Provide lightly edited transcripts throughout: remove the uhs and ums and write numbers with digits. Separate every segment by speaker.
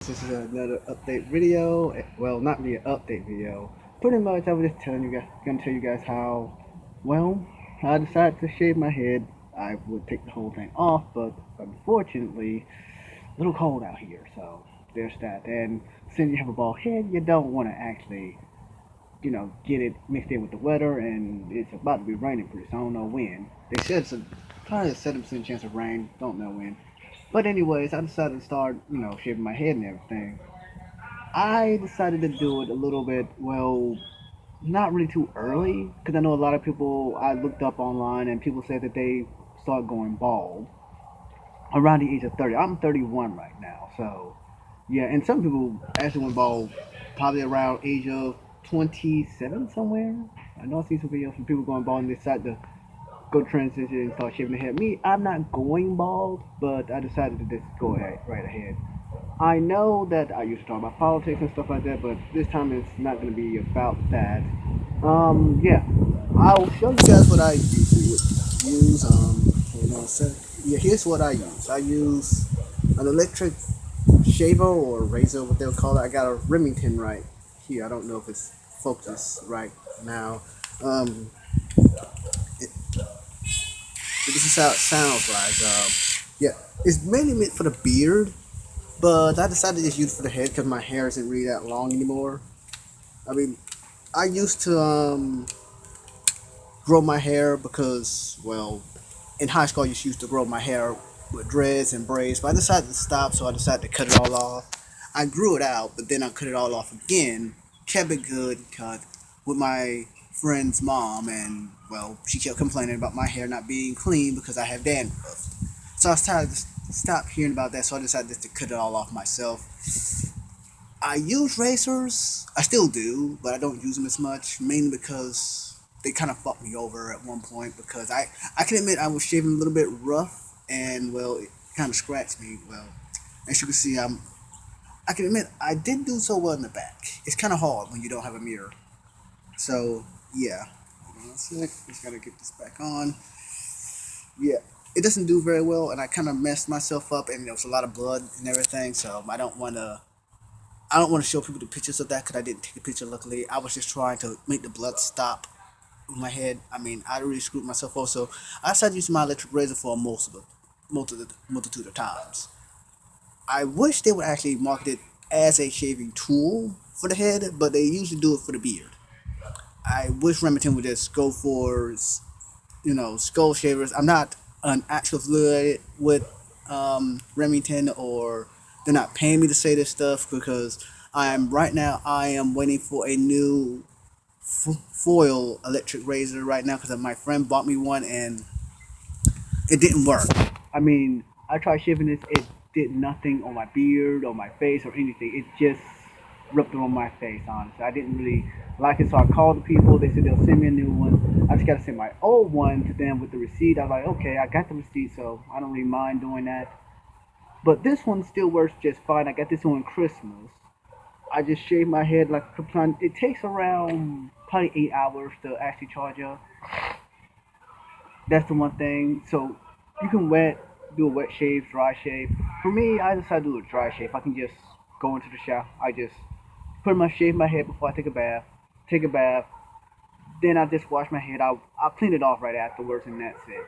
Speaker 1: This is another update video. Well, not really an update video. Pretty much, I was just gonna tell you guys how, well, I decided to shave my head. I would take the whole thing off, but unfortunately, a little cold out here, so there's that. And since you have a bald head, you don't want to actually, get it mixed in with the weather, and it's about to be raining pretty soon. I don't know when. They said it's probably a 7% chance of rain. Don't know when. But anyways, I decided to start, shaving my head and everything. I decided to do it a little bit, well, not really too early, because I know a lot of people I looked up online and people said that they start going bald around the age of 30. I'm 31 right now, so yeah, and some people actually went bald probably around age of 27 somewhere. I know I see some videos from people going bald and they decide to go transition and start shaving the head. Me, I'm not going bald, but I decided to just go ahead, right ahead. I know that I used to talk about politics and stuff like that, but this time it's not going to be about that. Yeah, I'll show you guys what I usually would use. Hold on a sec. Yeah, here's what I use. I use an electric shaver or razor, what they'll call it. I got a Remington right here. I don't know if it's focused right now. Um, it, this is how it sounds like. Yeah, it's mainly meant for the beard, but I decided to just use it for the head because my hair isn't really that long anymore. I mean, I used to grow my hair because, well, in high school I used to grow my hair with dreads and braids, but I decided to stop, so I decided to cut it all off. I grew it out, but then I cut it all off again, kept it good, cut with my friend's mom, and well, she kept complaining about my hair not being clean because I have dandruff. So I started to stop hearing about that, so I decided just to cut it all off myself. I use razors. I still do, but I don't use them as much, mainly because they kind of fucked me over at one point because I can admit I was shaving a little bit rough and, well, it kind of scratched me. Well, as you can see, I can admit I didn't do so well in the back. It's kind of hard when you don't have a mirror. So, yeah. Hold on a sec. Just gotta get this back on. Yeah, it doesn't do very well, and I kind of messed myself up, and there was a lot of blood and everything. So I don't want to show people the pictures of that because I didn't take a picture. Luckily, I was just trying to make the blood stop in my head. I mean, I really screwed myself up. So I started using my electric razor for multitude of times. I wish they would actually market it as a shaving tool for the head, but they usually do it for the beard. I wish Remington would just go for skull shavers. I'm not an actual affiliate with Remington, or they're not paying me to say this stuff because I am waiting for a new foil electric razor right now because my friend bought me one and it didn't work. I mean, I tried shaving this, it did nothing on my beard, on my face, or anything. It just ripped it on my face, honestly. I didn't really like it, so I called the people. They said they'll send me a new one. I just got to send my old one to them with the receipt. I was like, okay, I got the receipt, so I don't really mind doing that. But this one still works just fine. I got this on Christmas. I just shave my head like a couple times. It takes around probably 8 hours to actually charge up. That's the one thing. So you can do a wet shave, dry shave. For me, I decided to do a dry shave. I can just go into the shower. I just pretty much shave my head before I take a bath. Then I just wash my head. I'll clean it off right afterwards, and that's it.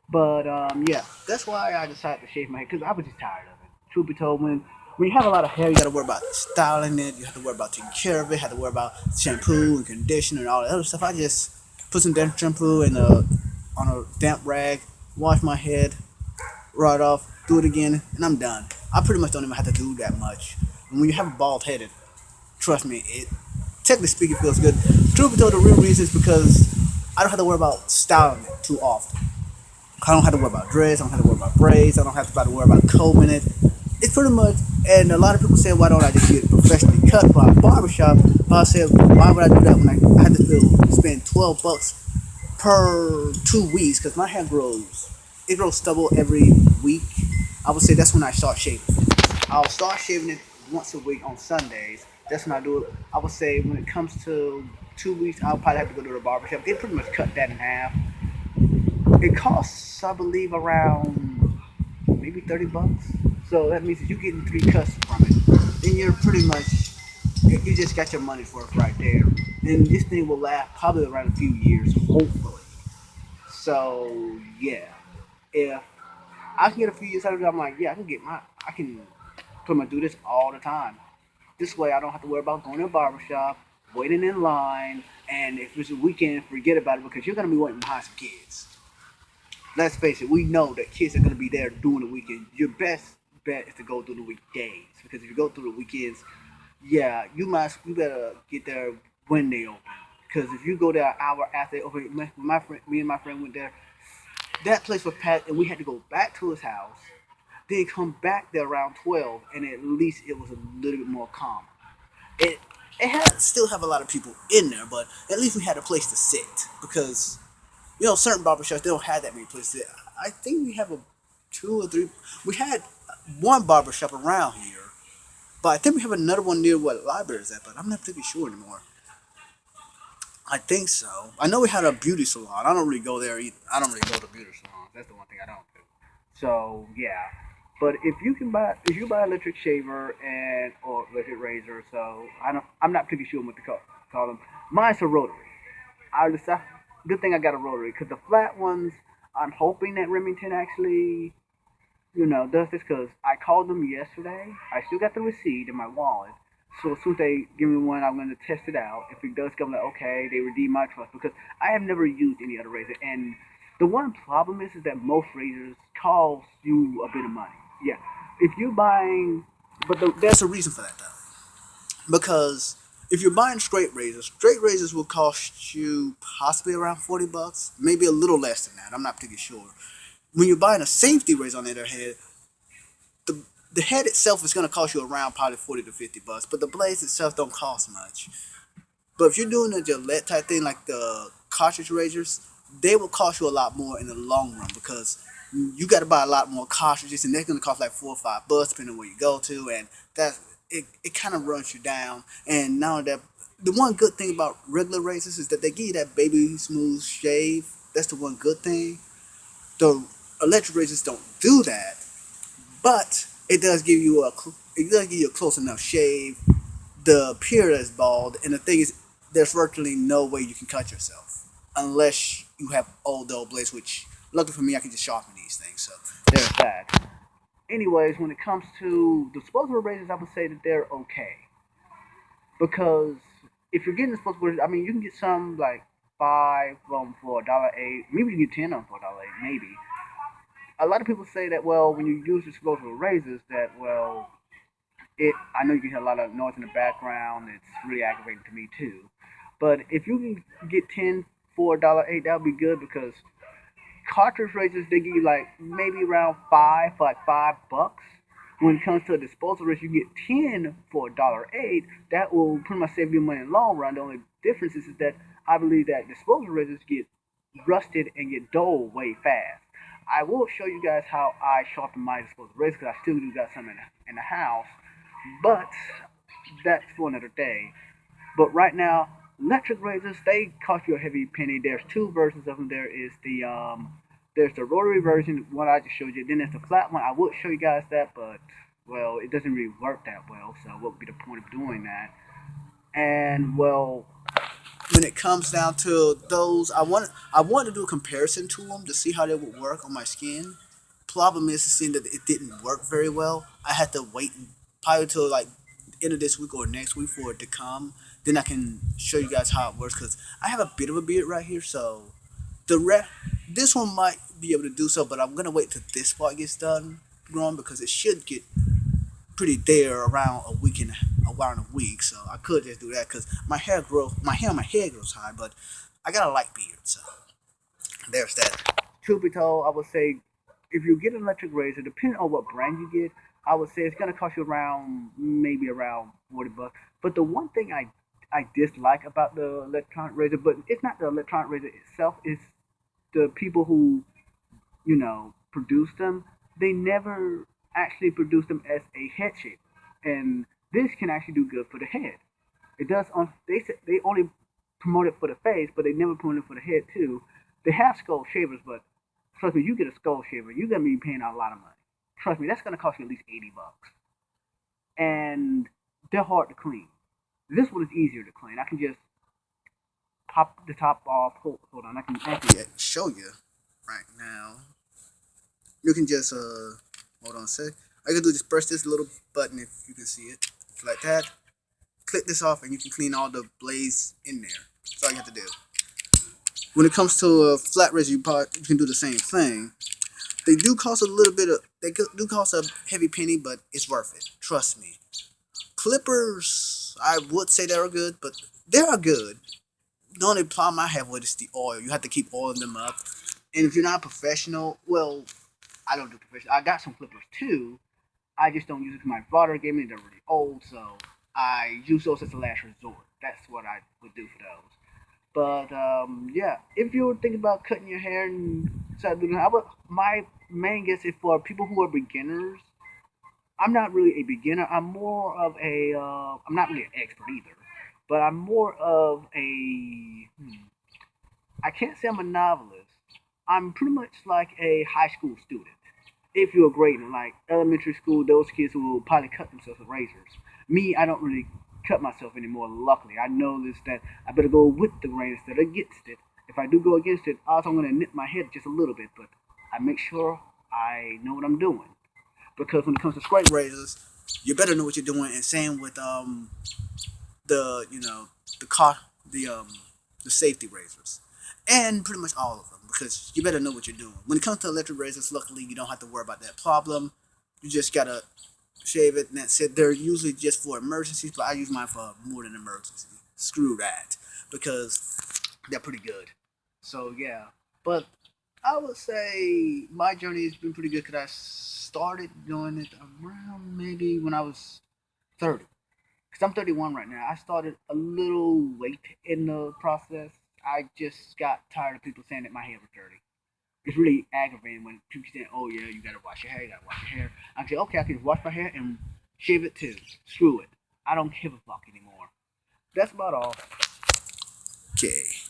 Speaker 1: But yeah, that's why I decided to shave my head because I was just tired of it. Truth be told, when you have a lot of hair, you got to worry about styling it. You have to worry about taking care of it. You have to worry about shampoo and conditioner and all that other stuff. I just put some damp shampoo on a damp rag, wash my head right off, do it again, and I'm done. I pretty much don't even have to do that much. And when you have a bald headed, trust me, it technically speaking feels good. Truth be told, the real reason is because I don't have to worry about styling it too often. I don't have to worry about dreads. I don't have to worry about braids. I don't have to worry about combing it. It's pretty much, and a lot of people say, why don't I just get it professionally cut by a barbershop? But I said, why would I do that when I had to spend $12 per 2 weeks? Because my hair it grows stubble every week. I would say that's when I start shaving. I'll start shaving it once a week on Sundays. That's when I do it. I would say when it comes to 2 weeks, I'll probably have to go to the barbershop. They pretty much cut that in half. It costs, I believe, around maybe $30. So that means that you're getting 3 cuts from it. and you're pretty much you just got your money for it right there. And this thing will last probably around a few years, hopefully. So yeah, if I can get a few years out of it, I'm like, yeah, I can pretty much do this all the time. This way, I don't have to worry about going to a barbershop, waiting in line, and if it's a weekend, forget about it because you're gonna be waiting behind some kids. Let's face it, we know that kids are gonna be there during the weekend. Your best bet is to go through the weekdays because if you go through the weekends, yeah, you better get there when they open. Because if you go there an hour after they open, me and my friend went there. That place was packed, and we had to go back to his house. Then come back there around 12, and at least it was a little bit more calm. It it had still have a lot of people in there, but at least we had a place to sit because certain barbershops they don't have that many places. I think we have a two or three. We had one barbershop around here, but I think we have another one near what library is at, but I'm not pretty sure anymore. I think so. I know we had a beauty salon. I don't really go there. I don't really go to beauty salons. That's the one thing I don't do. So yeah, but if you buy an electric shaver and or electric razor, so I'm not pretty sure what to call them. Mine's a rotary. I decided, good thing I got a rotary because the flat ones, I'm hoping that Remington actually does this because I called them yesterday. I still got the receipt in my wallet. So as soon as they give me one, I'm going to test it out. If it does come, like okay, they redeem my trust because I have never used any other razor. And the one problem is that most razors cost you a bit of money. Yeah, if you're buying, but there's a reason for that though, because if you're buying straight razors will cost you possibly around $40, maybe a little less than that. I'm not pretty sure. When you're buying a safety razor, on the other hand, the the head itself is going to cost you around probably $40 to $50, but the blades itself don't cost much. But if you're doing the Gillette type thing, like the cartridge razors, they will cost you a lot more in the long run because you got to buy a lot more cartridges, and they're going to cost like $4 or $5 depending on where you go to, and that it kind of runs you down. And now that the one good thing about regular razors is that they give you that baby smooth shave. That's the one good thing. The electric razors don't do that, but it does give you a close enough shave. The period is bald, and the thing is, there's virtually no way you can cut yourself unless you have old dull blades. Which, luckily for me, I can just sharpen these things. So there's that. Anyways, when it comes to disposable razors, I would say that they're okay because if you're getting disposable, I mean, you can get some like five of them for $1.08. Maybe you can get 10 of them for $1.08. Maybe. A lot of people say that well, when you use disposable razors, that well, I know you can hear a lot of noise in the background. It's really aggravating to me too. But if you can get 10 for $1.08, that would be good because cartridge razors they give you like maybe around five for like $5. When it comes to a disposable razor, you get 10 for $1.08. That will pretty much save you money in the long run. The only difference is that I believe that disposable razors get rusted and get dull way fast. I will show you guys how I sharpen my disposable razor because I still do got some in the house. But that's for another day. But right now, electric razors they cost you a heavy penny. There's two versions of them. There's the rotary version, one I just showed you. Then there's the flat one. I would show you guys that, but well, it doesn't really work that well. So what would be the point of doing that? And well, when it comes down to those, I want to do a comparison to them to see how they would work on my skin. Problem is, seeing that it didn't work very well. I had to wait probably till like the end of this week or next week for it to come. Then I can show you guys how it works because I have a bit of a beard right here, so the this one might be able to do so, but I'm gonna wait till this part gets done growing because it should get pretty there around around a week. So I could just do that because my hair on my head grows high, but I got a light beard, so there's that. Truth be told, I would say if you get an electric razor, depending on what brand you get, I would say it's gonna cost you around maybe around $40. But the one thing I dislike about the electronic razor, but it's not the electronic razor itself, it's the people who produce them. They never actually produce them as a head shape, and this can actually do good for the head. It does. They only promote it for the face, but they never promote it for the head too. They have skull shavers, but trust me, you get a skull shaver, you're gonna be paying out a lot of money. Trust me, that's gonna cost you at least $80. And they're hard to clean. This one is easier to clean. I can just pop the top off. Hold on, I can actually show you right now. You can just hold on a sec. All you can do is just press this little button if you can see it, like that. Click this off, and you can clean all the blades in there. That's all you have to do. When it comes to a flat razor, you can do the same thing. They do cost a little bit of, they do cost a heavy penny, but it's worth it. Trust me. Clippers, I would say they are good, but they are good. The only problem I have with is the oil. You have to keep oiling them up. And if you're not a professional, well, I don't do professional. I got some clippers too. I just don't use it because my father gave me. They're really old, so I use those as a last resort. That's what I would do for those. But yeah, if you're thinking about cutting your hair and start doing, my main guess is for people who are beginners. I'm not really a beginner. I'm more of a. I'm not really an expert either, but I'm more of a. I can't say I'm a novelist. I'm pretty much like a high school student. If you're grading, like elementary school, those kids who will probably cut themselves with razors. Me, I don't really cut myself anymore. Luckily, I know this that I better go with the grain instead of against it. If I do go against it, also I'm gonna nip my head just a little bit, but I make sure I know what I'm doing. Because when it comes to straight razors, you better know what you're doing. And same with the the car the safety razors, and pretty much all of them, because you better know what you're doing. When it comes to electric razors, luckily you don't have to worry about that problem. You just gotta shave it, and that's it. They're usually just for emergencies, but I use mine for more than emergency. Screw that, because they're pretty good. So yeah, but I would say my journey has been pretty good because I started doing it around maybe when I was 30. Because I'm 31 right now. I started a little late in the process. I just got tired of people saying that my hair was dirty. It's really aggravating when people say, "Oh yeah, you gotta wash your hair, you gotta wash your hair." I say, "Okay, I can wash my hair and shave it too. Screw it. I don't give a fuck anymore." That's about all. Okay.